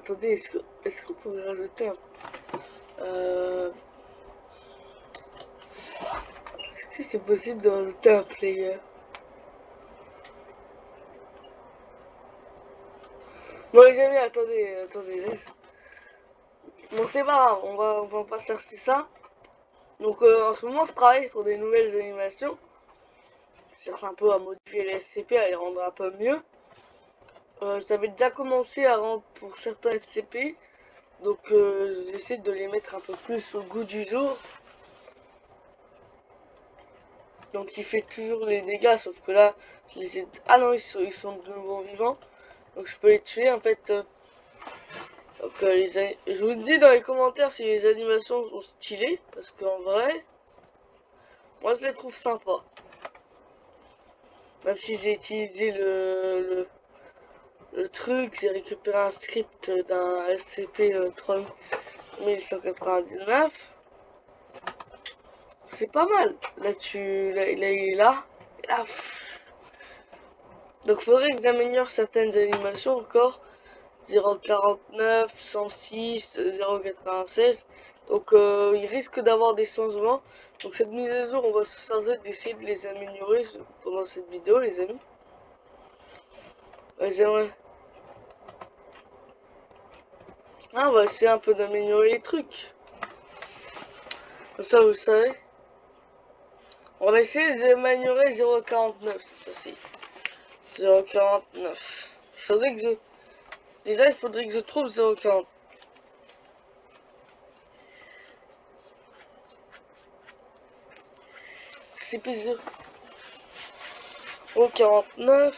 attendez, est-ce qu'on pourrait rajouter un... Est-ce que c'est possible de rajouter un player? Bon les amis, attendez, bon c'est pas grave, on va pas chercher ça. Donc en ce moment je travaille pour des nouvelles animations. Je cherche un peu à modifier les SCP, à les rendre un peu mieux. J'avais déjà commencé à rendre pour certains SCP. Donc j'essaie de les mettre un peu plus au goût du jour. Donc il fait toujours les dégâts, sauf que là, je les ai... Ah non, ils sont de nouveau vivants. Donc je peux les tuer en fait. Donc je vous dis dans les commentaires si les animations sont stylées. Parce qu'en vrai, moi je les trouve sympas. Même si j'ai utilisé le truc, j'ai récupéré un script d'un SCP-3199. C'est pas mal. Là, il est là. Et là, donc, faudrait que j'améliore certaines animations encore. 0,49, 106, 0,96. Donc, il risque d'avoir des changements. Donc, cette mise à jour, on va se charger d'essayer de les améliorer pendant cette vidéo, les amis. J'aimerais... Ah, on va essayer un peu d'améliorer les trucs. Comme ça, vous savez. On va essayer d'améliorer 0,49 cette fois-ci. 0,49. Il faudrait que je... Déjà, il faudrait que je trouve 0,40. CP0. 0,49.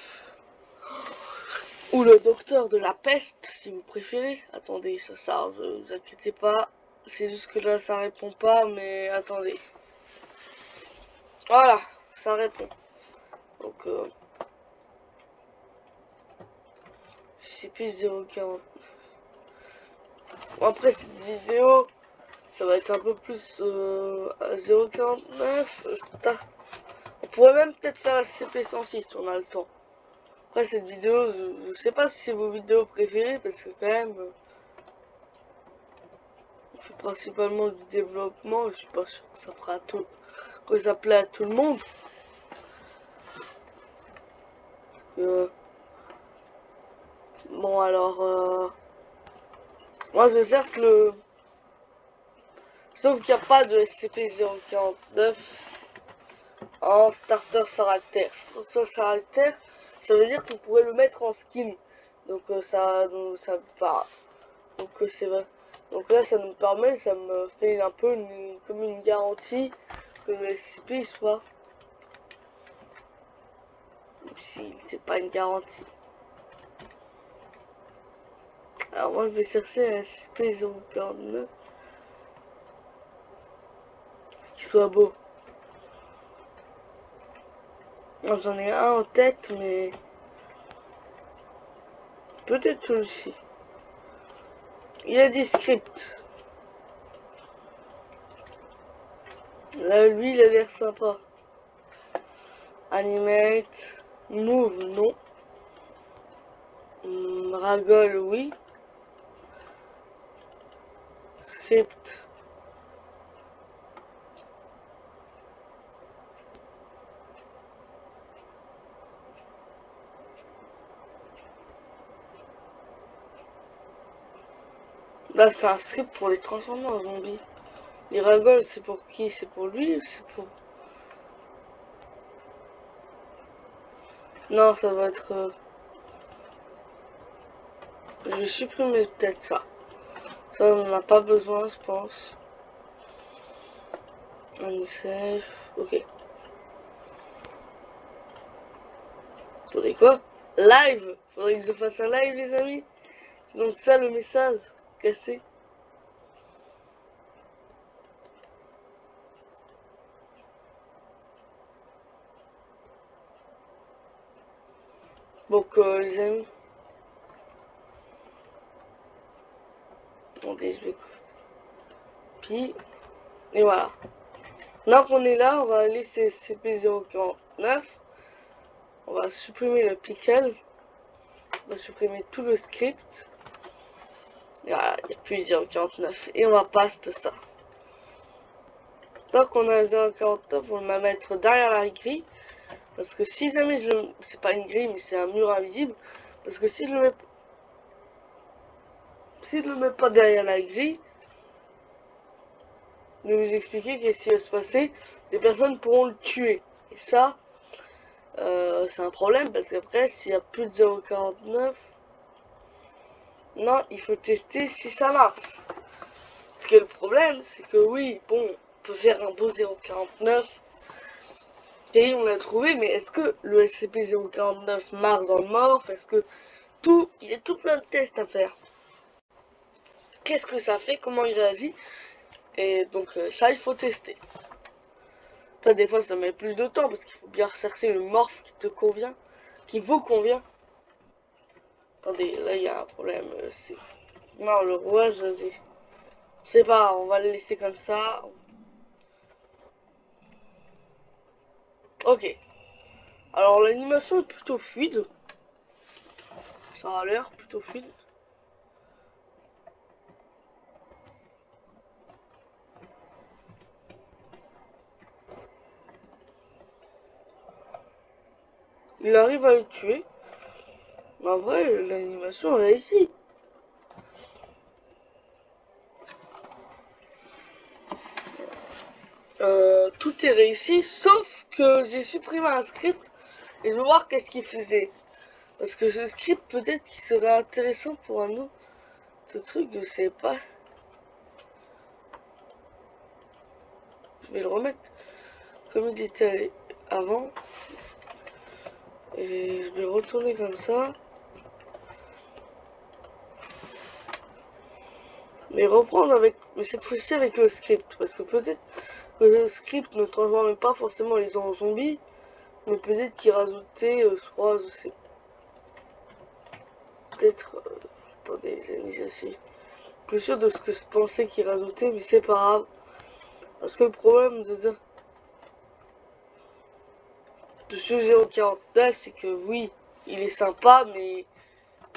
Ou le docteur de la peste, si vous préférez. Attendez, ça charge, ne vous inquiétez pas. C'est juste que là, ça répond pas, mais attendez. Voilà, ça répond. Donc, CP 0,40. Bon, après cette vidéo, ça va être un peu plus à 0,49. On pourrait même peut-être faire le CP106 si on a le temps. Après cette vidéo, je sais pas si c'est vos vidéos préférées parce que quand même, on fait principalement du développement. Je suis pas sûr que ça fera tout, que ça plaît à tout le monde. Bon alors, moi je cherche le... Sauf qu'il n'y a pas de SCP-049 en starter caractère. Starter caractère, ça veut dire qu'on pourrait le mettre en skin. Donc ça part. Donc c'est vrai. Donc là ça nous permet, ça me fait un peu comme une garantie que le SCP soit... Même si c'est pas une garantie. Alors moi je vais chercher un SCP-049 qui soit beau. J'en ai un en tête, mais peut-être celui-ci. Il a des scripts. Là, lui, il a l'air sympa. Animate, move, non. Ragol, oui. Script. Là, c'est un script pour les transformer en zombies. Les Ragol, c'est pour qui? C'est pour lui ou c'est pour... Non, ça va être... Je vais supprimer peut-être ça. Ça, on n'en a pas besoin, je pense. Unsave. Ok. Attendez, quoi? Live! Faudrait que je fasse un live, les amis. C'est donc ça le message cassé. Donc, les amis. Attendez, je vais copier. Et voilà. Maintenant qu'on est là, on va laisser CP049. On va supprimer le pickle. On va supprimer tout le script. Voilà, il n'y a plus 0,49 et on va paste ça. Donc on a 0,49, on va mettre derrière la grille. Parce que si jamais je le... C'est pas une grille mais c'est un mur invisible. Parce que si je le mets... Si je le mets pas derrière la grille, je vais vous expliquer qu'est-ce qui va se passer. Des personnes pourront le tuer. Et ça, c'est un problème parce qu'après s'il y a plus de 0,49, non, il faut tester si ça marche. Parce que le problème, c'est que oui, bon, on peut faire un beau 0,49. Et on l'a trouvé, mais est-ce que le SCP-049 marche dans le morph? Est-ce que tout, il y a tout plein de tests à faire. Qu'est-ce que ça fait? Comment il réagit? Et donc ça, il faut tester. Enfin, des fois, ça met plus de temps parce qu'il faut bien rechercher le morph qui te convient, qui vous convient. Attendez, là, il y a un problème. Non, le rouage, c'est pas, on va le laisser comme ça. Ok. Alors, l'animation est plutôt fluide. Ça a l'air plutôt fluide. Il arrive à le tuer. Mais en vrai, l'animation réussit. Tout est réussi, sauf que j'ai supprimé un script et je veux voir qu'est-ce qu'il faisait. Parce que ce script, peut-être qu'il serait intéressant pour un autre truc, je sais pas. Je vais le remettre comme il était avant. Et je vais retourner comme ça. Mais reprendre avec, mais cette fois-ci avec le script. Parce que peut-être que le script ne transforme pas forcément les gens en zombies. Mais peut-être qu'il rajoutait, je crois, je sais. Peut-être. Attendez, j'ai mis ici. Plus sûr de ce que je pensais qu'il rajoutait, mais c'est pas grave. Parce que le problème de ce 049, c'est que oui, il est sympa, mais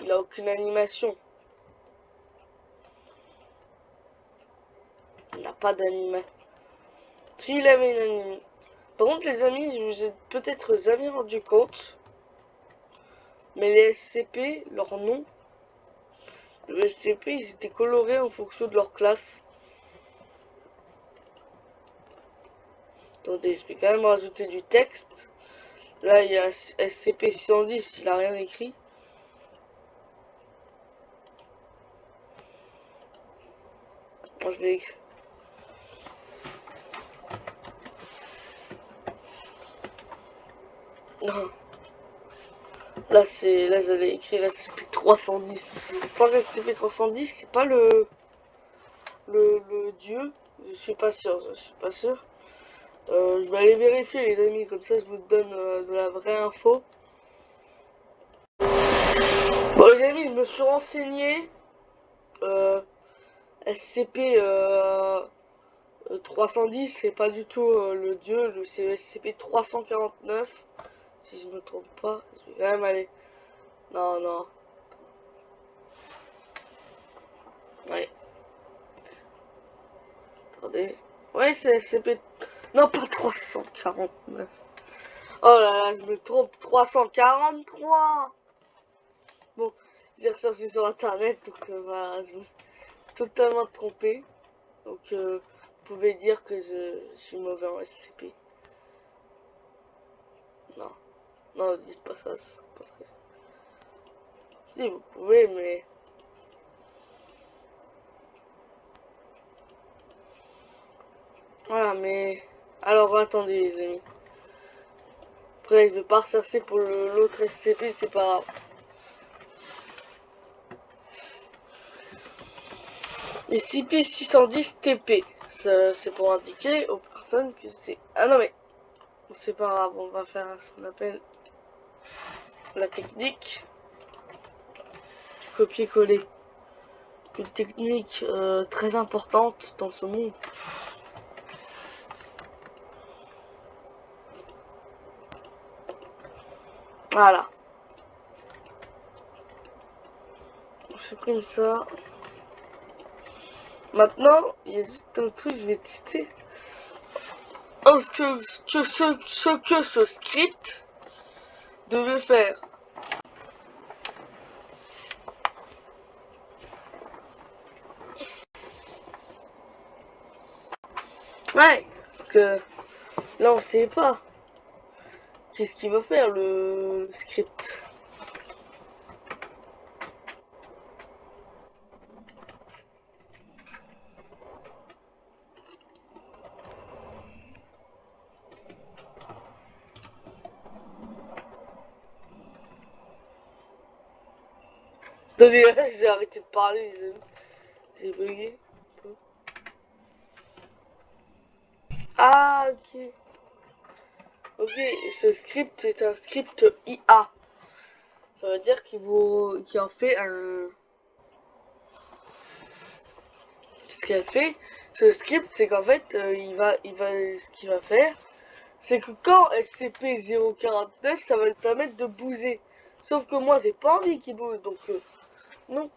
il a aucune animation. Il n'a pas d'animation. S'il avait une animation. Par contre, les amis, je vous ai peut-être jamais rendu compte, mais les SCP, leur nom, le SCP, ils étaient colorés en fonction de leur classe. Attendez, je vais quand même rajouter du texte. Là, il y a SCP-610, il a rien écrit. Moi, je vais écrire. Non. Là, j'allais écrire SCP-310. Je crois que SCP-310, c'est pas le dieu. Je suis pas sûr, je vais aller vérifier, les amis, comme ça, je vous donne de la vraie info. Bon, les amis, je me suis renseigné. SCP 310, c'est pas du tout le dieu, c'est le SCP 349. Si je me trompe pas, je vais quand même aller. Non, non. Ouais. Attendez. Ouais, c'est SCP. Non, pas 349. Oh là là, je me trompe. 343. Bon, j'ai recherché sur internet, donc voilà, je me suis totalement trompé. Donc, vous pouvez dire que je suis mauvais en SCP. Non, non, dites pas ça, ce serait pas très. Si, vous pouvez, mais. Voilà, mais. Alors, attendez, les amis. Après, je vais pas rechercher pour l'autre SCP, c'est pas grave. SCP-610-TP. C'est pour indiquer aux personnes que c'est. Ah non, mais. C'est pas grave, on va faire ce qu'on appelle la technique copier-coller. Une technique très importante dans ce monde. Voilà. On supprime ça. Maintenant, il y a juste un truc, je vais tester. Oh, ce que ce script devait faire. Ouais, parce que là on sait pas. Qu'est-ce qu'il va faire le script? Attendez, j'ai arrêté de parler, les amis. J'ai bugué. Ah, ok. Ok, ce script est un script IA. Ça veut dire qu'il en fait un... Ce qu'elle fait, ce script, c'est qu'en fait, ce qu'il va faire, c'est que quand SCP-049, ça va lui permettre de bouger. Sauf que moi, j'ai pas envie qu'il bouge, donc non.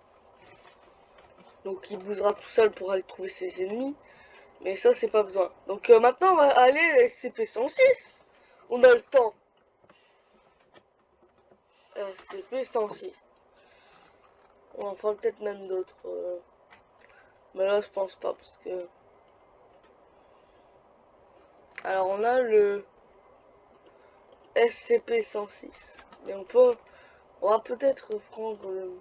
Donc il bougera tout seul pour aller trouver ses ennemis. Mais ça, c'est pas besoin. Donc maintenant, on va aller à SCP-106. On a le temps. SCP-106. On en fera peut-être même d'autres. Mais là, je pense pas, parce que... Alors, on a le SCP-106. Et on va peut-être prendre le...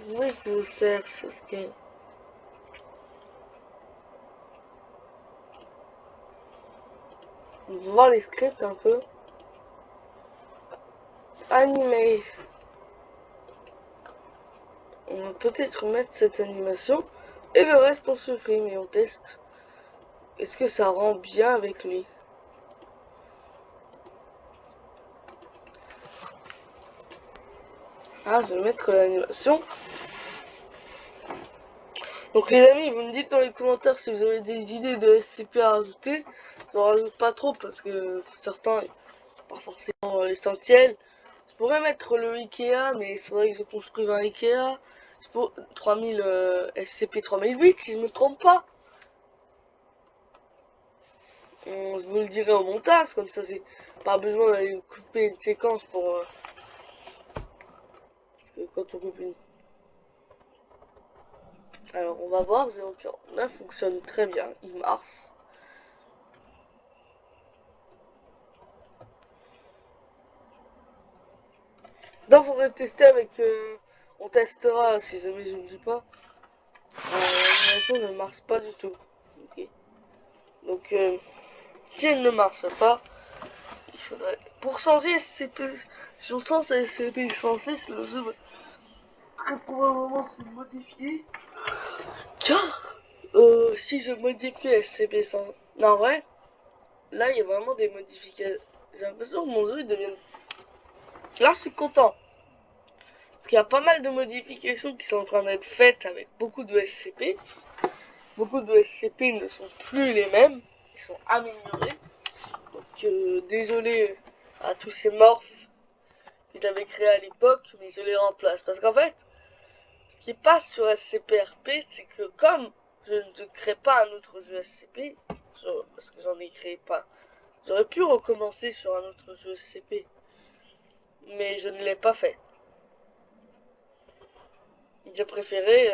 Oui, je cherche ce que... On va voir les scripts un peu. Animé. On va peut-être mettre cette animation. Et le reste on supprime et on teste. Est-ce que ça rend bien avec lui? Ah, je vais mettre l'animation. Donc les amis, vous me dites dans les commentaires si vous avez des idées de SCP à rajouter. J'en rajoute pas trop parce que certains, c'est pas forcément l'essentiel. Je pourrais mettre le Ikea, mais il faudrait que je construise un Ikea. C'est pour 3000 SCP 3008 si je me trompe pas. Je vous le dirai au montage, comme ça c'est pas besoin d'aller couper une séquence pour... parce que quand on coupe une... Alors on va voir, 049 fonctionne très bien, il marche. Donc faudrait tester avec... on testera si jamais je ne dis pas. L'animation ne marche pas du tout. Okay. Donc si elle ne marche pas, il faudrait... Pour changer SCP... Si on change SCP-106, le jeu va très probablement se modifier. Car si je modifie SCP-100... Non ouais, là il y a vraiment des modifications. J'ai l'impression que mon jeu il devient... Là je suis content. Parce qu'il y a pas mal de modifications qui sont en train d'être faites avec beaucoup de SCP. Beaucoup de SCP ne sont plus les mêmes. Ils sont améliorés. Donc désolé à tous ces morphes qu'ils avaient créés à l'époque, mais je les remplace. Parce qu'en fait, ce qui passe sur SCP-RP, c'est que comme je ne crée pas un autre jeu SCP, parce que j'en ai créé pas, j'aurais pu recommencer sur un autre jeu SCP. Mais je ne l'ai pas fait. J'ai préféré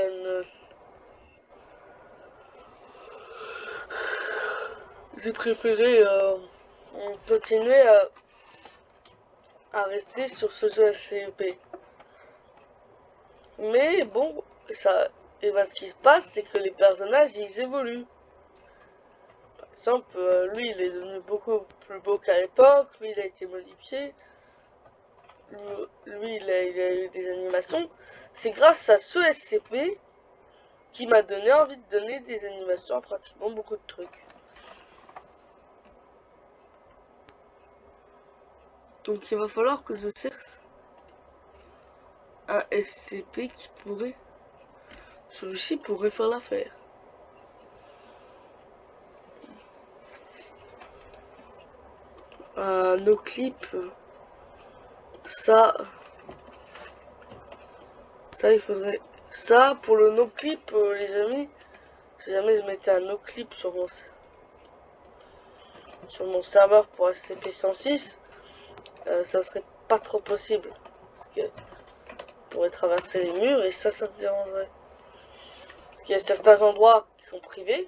J'ai préféré continuer à rester sur ce jeu SCP. Mais bon, ça, et ben ce qui se passe, c'est que les personnages, ils évoluent. Par exemple, lui, il est devenu beaucoup plus beau qu'à l'époque. Lui, il a été modifié. Lui, il a eu des animations. C'est grâce à ce SCP qui m'a donné envie de donner des animations à pratiquement beaucoup de trucs. Donc il va falloir que je cherche un SCP qui pourrait... Celui-ci pourrait faire l'affaire. Nos clips. ça, il faudrait ça pour le no-clip, les amis. Si jamais je mettais un no-clip sur mon serveur pour SCP-106, ça serait pas trop possible. Parce que on pourrait traverser les murs et ça me dérangerait. Parce qu'il y a certains endroits qui sont privés.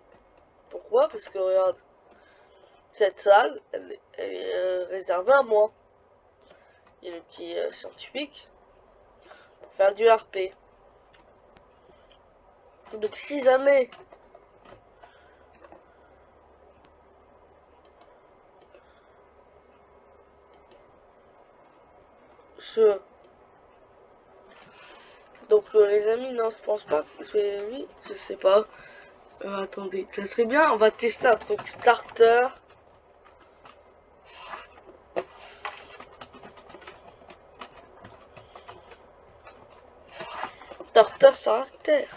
Pourquoi? Parce que regarde, cette salle, elle est réservée à moi. Il y a le petit scientifique pour faire du RP. Donc si jamais donc les amis, non, je pense pas que je vais lui, je sais pas. Attendez, ça serait bien, on va tester un truc starter. Starter sur terre.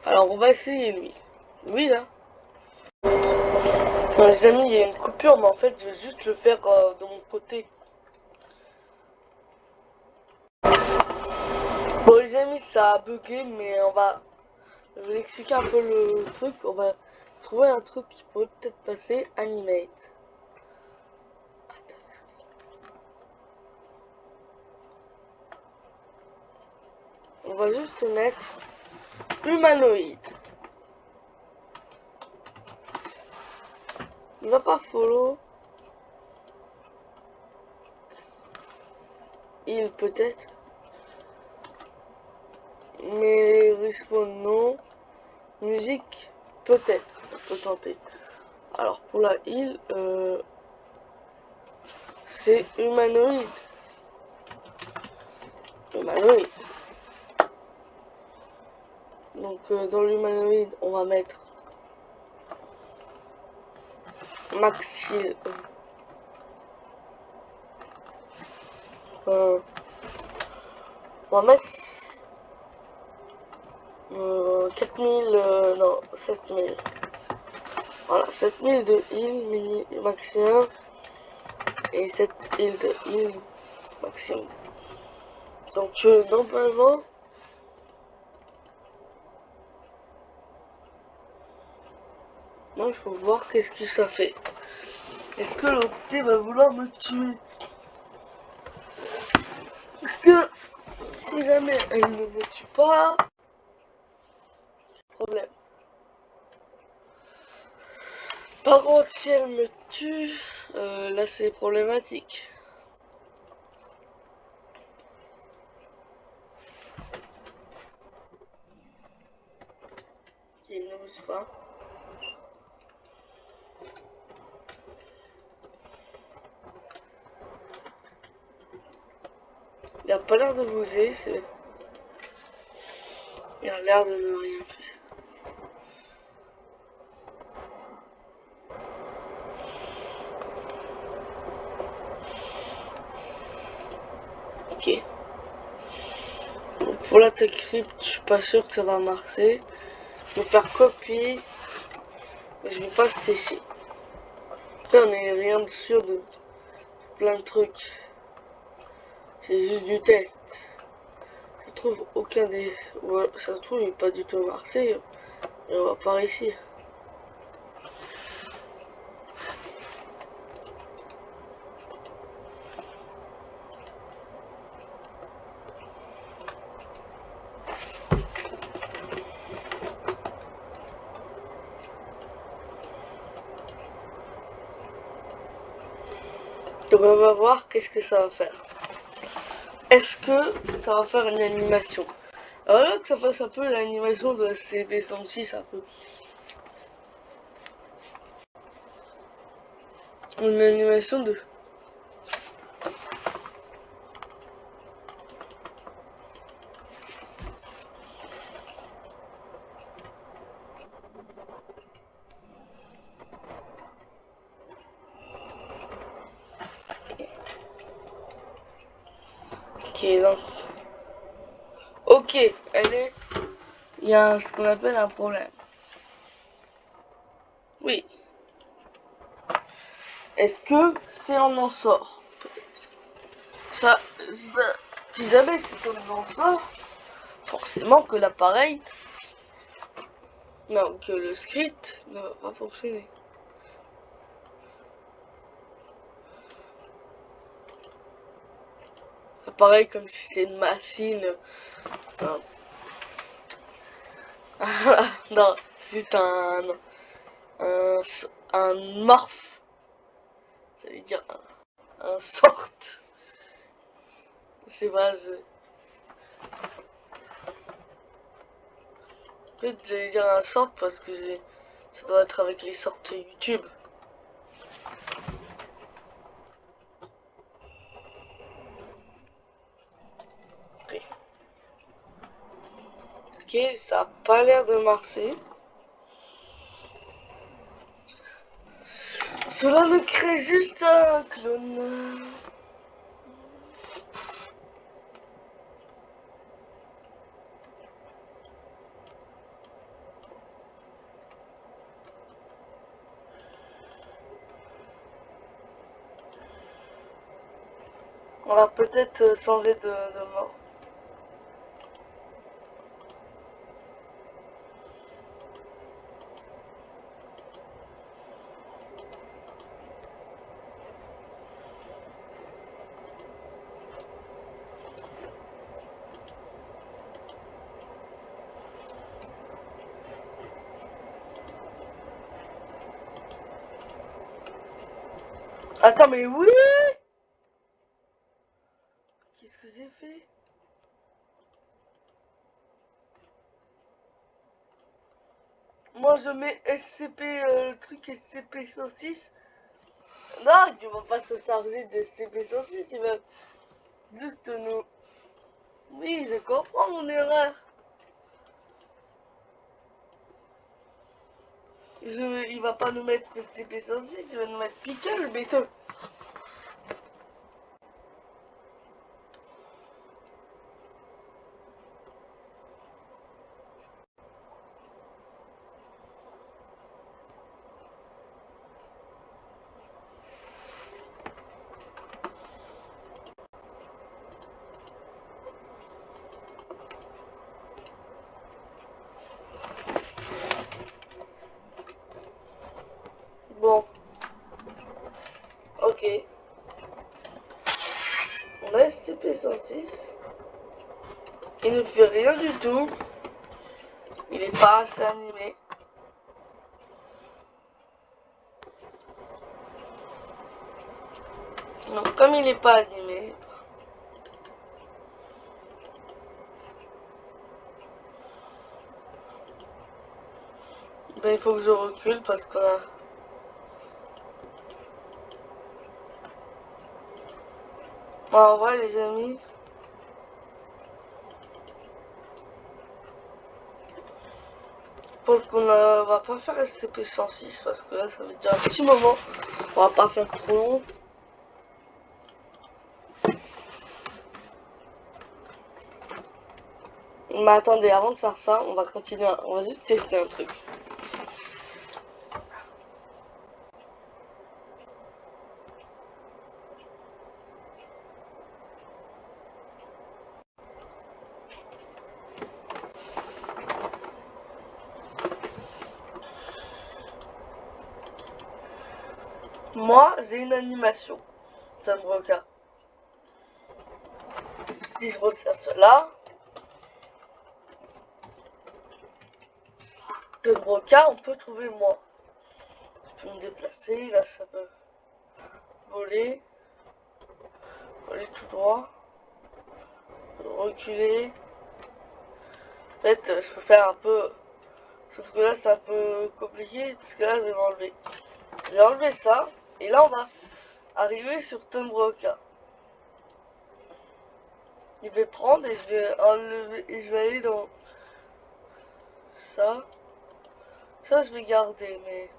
Alors on va essayer lui. Oui là. Les amis, il y a une coupure, mais en fait je vais juste le faire de mon côté. Bon les amis, ça a bugué, mais je vais vous expliquer un peu le truc. On va trouver un truc qui pourrait peut-être passer. Animate. On va juste mettre humanoïde. Il va pas follow. Il peut-être. Mais respawn non. Musique peut-être. On peut tenter. Alors pour la heal, c'est humanoïde. Humanoïde. Donc dans l'humanoïde, on va mettre max heal. On va mettre 4000, non, 7000. Voilà, 7000 de heal maximum et 7 heal de heal maximum. Donc normalement, moi il faut voir qu'est-ce que ça fait. Est-ce que l'entité va vouloir me tuer? Parce que si jamais elle ne me tue pas, problème. Par contre, si elle me tue, là c'est problématique. Il ne bouge pas. Il a pas l'air de bouger, il a l'air de ne rien faire. Ok. Donc pour la tech crypt, je suis pas sûr que ça va marcher. Je vais faire copie. Mais je vais pas rester ici. Après, on est rien de sûr de plein de trucs. C'est juste du test. Ça se trouve aucun des. Ça se trouve il n'est pas du tout marché. Et on va pas réussir. Donc on va voir qu'est-ce que ça va faire. Est-ce que ça va faire une animation? Alors là que ça fasse un peu l'animation de la SCP-106 un peu. Une animation de... Ok, donc... Ok, elle est... Il y a ce qu'on appelle un problème. Oui. Est-ce que c'est on en sort? Peut-être. Ça, si jamais c'est on en sort, forcément que l'appareil, non, que le script ne va pas fonctionner. Pareil comme si c'était une machine. Non, c'est un morph. Ça veut dire un sort. C'est vrai. En fait, j'allais dire un sort parce que ça doit être avec les sortes YouTube. Ok, ça a pas l'air de marcher. Cela me crée juste un clone. On va peut-être changer de mort. Attends, mais oui! Qu'est-ce que j'ai fait? Moi je mets SCP, le truc SCP-106. Non, il va pas se charger de SCP-106, il va juste nous... Oui, je comprends mon erreur. Il va pas nous mettre SCP-106, il va nous mettre Pickle, mais ça... Bon, ok. On a SCP-106. Il ne fait rien du tout. Il est pas assez animé. Donc comme il est pas animé, ben il faut que je recule parce qu'on a... Bon, en vrai les amis, je pense qu'on va pas faire SCP-106 parce que là ça fait déjà un petit moment. On va pas faire trop long. Mais attendez, avant de faire ça, on va continuer, on va juste tester un truc. Moi, j'ai une animation. Tom Broca. Si je resserre cela, Tom Broca, on peut trouver moi. Je peux me déplacer, là ça peut voler, voler tout droit, reculer. En fait, je peux faire un peu... Sauf que là c'est un peu compliqué, parce que là je vais m'enlever. Je vais enlever ça, et là on va arriver sur Tom Broca. Je vais prendre et je vais enlever, et je vais aller dans ça. Ça je vais garder, mais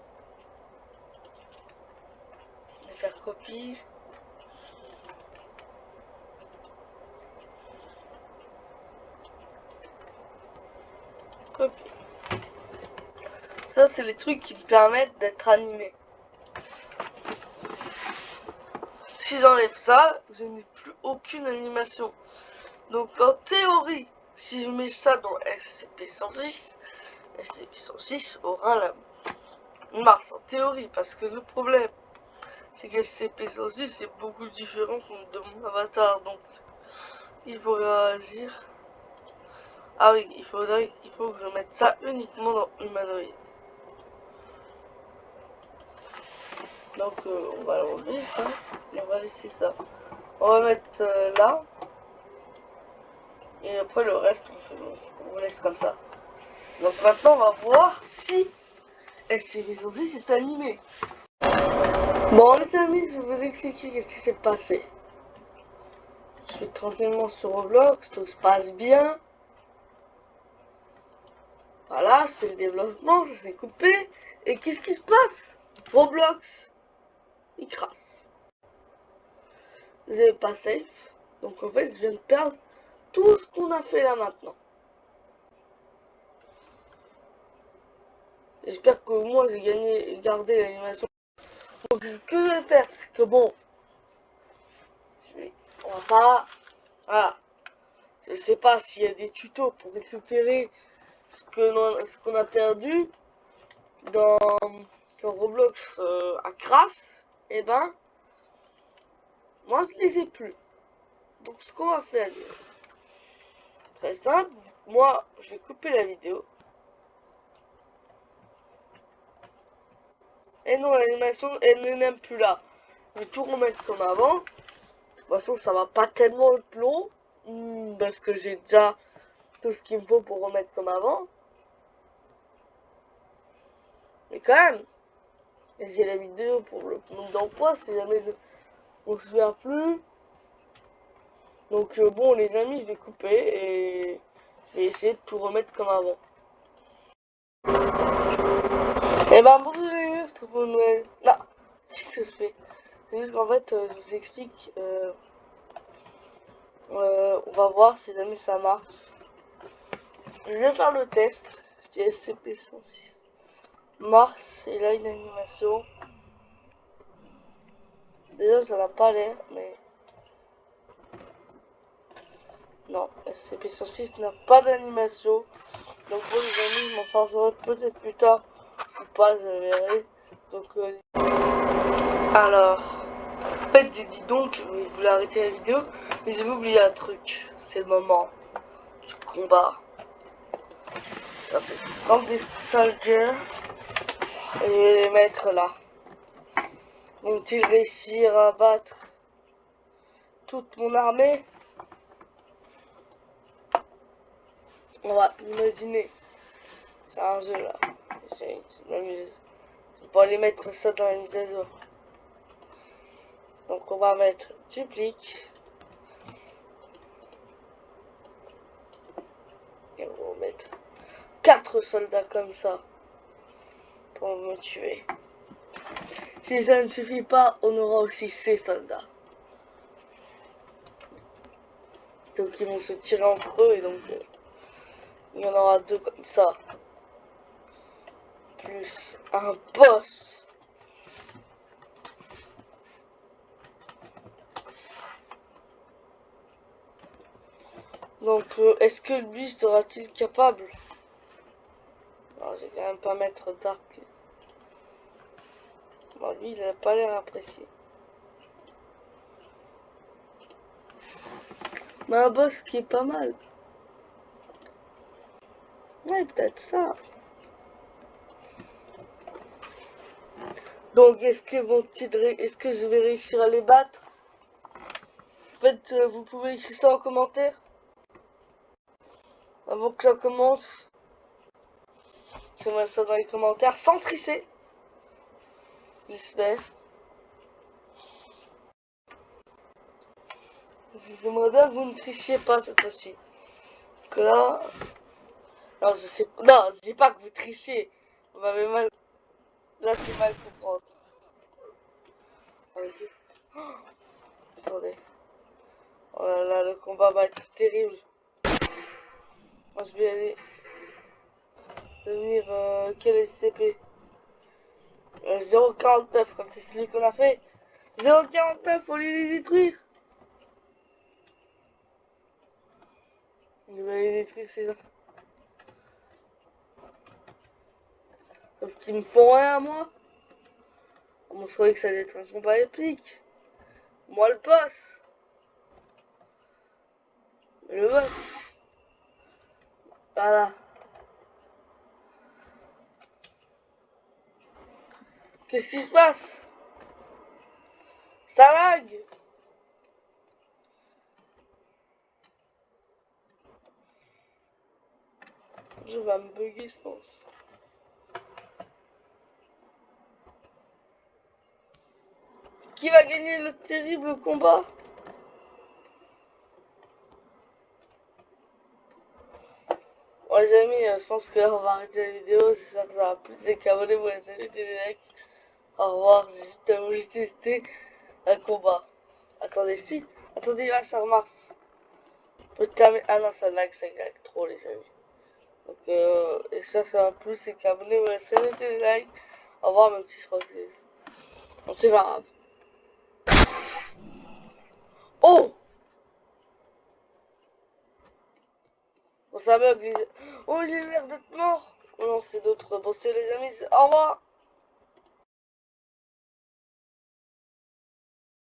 je vais faire copie. Copie. Ça, c'est les trucs qui me permettent d'être animé. Si j'enlève ça, je n'ai plus aucune animation. Donc en théorie, si je mets ça dans SCP-106, SCP-106 aura la Mars en théorie. Parce que le problème, c'est que SCP-106 est beaucoup différent de mon avatar. Donc il faudra agir. Ah oui, il faut que je mette ça uniquement dans humanoïde. Donc on va l'enlever ça et on va laisser ça. On va mettre là. Et après le reste on laisse comme ça. Donc maintenant on va voir si SCP-106 est animé. Bon les amis, je vais vous expliquer qu'est-ce qui s'est passé. Je suis tranquillement sur Roblox, tout se passe bien. Voilà, c'est le développement, ça s'est coupé. Et qu'est-ce qui se passe? Roblox, il crasse. Vous n'êtes pas safe. Donc en fait, je viens de perdre tout ce qu'on a fait là maintenant. J'espère que moi j'ai gardé l'animation. Donc ce que je vais faire, c'est que bon, on va pas, voilà, je sais pas s'il y a des tutos pour récupérer ce qu'on a perdu dans Roblox à Crash. Et ben, moi je les ai plus. Donc ce qu'on va faire, très simple, moi je vais couper la vidéo. Et non, l'animation, elle n'est même plus là. Je vais tout remettre comme avant. De toute façon, ça va pas tellement être long. Parce que j'ai déjà tout ce qu'il me faut pour remettre comme avant. Mais quand même, j'ai la vidéo pour le nombre d'emplois si jamais on se souvient plus. Donc bon les amis, je vais couper et essayer de tout remettre comme avant. Et ben bonjour les amis, je trouve une nouvelle. Non, qu'est-ce que je fais? C'est juste qu'en fait, je vous explique. On va voir si jamais ça marche. Je vais faire le test. C'est SCP-106. Mars, et là une animation. Déjà, ça n'a pas l'air, mais. Non, SCP-106 n'a pas d'animation. Donc, bon, les amis, je m'en chargerai peut-être plus tard ou pas, je verrai. Donc, alors. En fait, j'ai dit donc, mais je voulais arrêter la vidéo, mais j'ai oublié un truc. C'est le moment du combat. Je vais prendre des soldiers et je vais les mettre là. Vont-ils réussir à battre toute mon armée? On va imaginer. C'est un jeu là. Je m'amuse. Je vais pas aller mettre ça dans la mise à jour. Donc on va mettre duplique. Et on va mettre 4 soldats comme ça. Pour me tuer. Si ça ne suffit pas, on aura aussi 6 soldats. Donc ils vont se tirer entre eux et donc il y en aura 2 comme ça. Plus un boss. Donc est-ce que lui sera-t-il capable? Non, je vais quand même pas mettre Dark. Bon, lui il a pas l'air apprécié. Mais un boss qui est pas mal. Ouais, peut-être ça. Donc, est-ce que je vais réussir à les battre? En fait, vous pouvez écrire ça en commentaire. Avant que ça commence. Écrivez ça dans les commentaires sans tricher. J'espère. J'aimerais bien que vous ne trichiez pas cette fois-ci. Que là. Non, je sais pas. Non, je dis pas que vous trichez. Vous m'avez mal. Là, c'est mal comprendre. Oh, attendez. Oh là là, le combat va être terrible. Moi, je vais aller. devenir quel SCP 0,49 comme c'est celui qu'on a fait. 0,49, faut les détruire. Il va les détruire ces gens. Sauf qu'ils me font rien à moi. On se croyait que ça allait être un combat épique. Moi le boss. Le boss. Voilà. Qu'est-ce qui se passe? Ça lag. Je vais me bugger, je pense. Qui va gagner le terrible combat? Bon les amis, je pense que là on va arrêter la vidéo. J'espère que ça va plus s'abonner pour les amis des likes. Au revoir, j'ai voulu tester un combat. Attendez, si. Attendez, là ça remarche. Putain, ah non, ça lag trop les amis. Donc, j'espère que ça va plus s'abonner pour les amis des likes. Au revoir, même si je crois que c'est... Bon, c'est pas grave. Oh! Bon, ça bug, les... Oh, il a l'air d'être mort! Oh non, c'est d'autres. Bon, c'est les amis, au revoir!